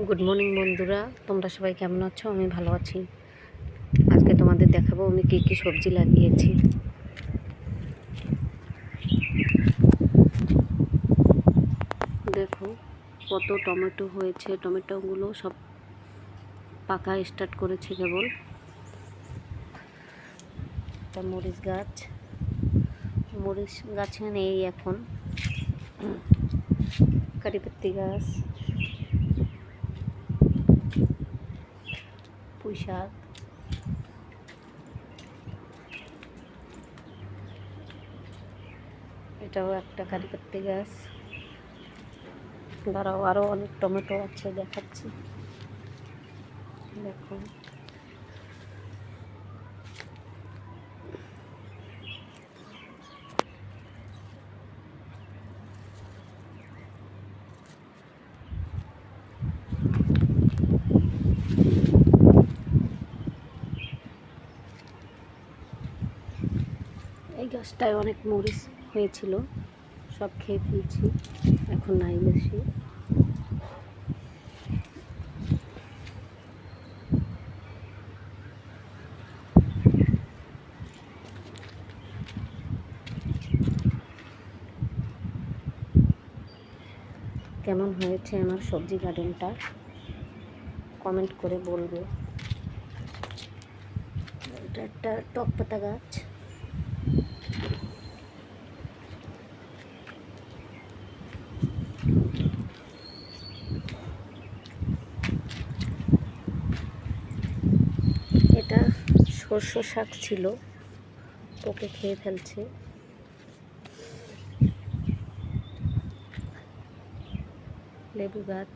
Good morning বন্ধুরা, তোমরা সবাই কেমন আছো? আমি ভালো আছি। আজকে তোমাদের দেখাবো আমি কী কী সবজি লাগিয়েছি। দেখো কত টমেটো হয়েছে। টমেটোগুলো সব পাকা স্টার্ট করেছে কেবল। একটা মরিচ গাছে নেই এখন। কারিপাত্তি গাছ, পুঁই শাক, এটাও একটা কারিপাত্তি গাছ। দাঁড়াও, আরও অনেক টমেটো আছে, দেখাচ্ছি। দেখো এই গাছটায় অনেক মরিচ হয়েছিল, সব খেয়ে ফেলছি, এখন নাই বেশি। কেমন হয়েছে আমার সবজি গার্ডেনটা কমেন্ট করে বলবে। এটা একটা টক পাতা গাছ। এটা সর্ষ শাক ছিল, পোকে খেয়ে ফেলছে। লেবু গাছ,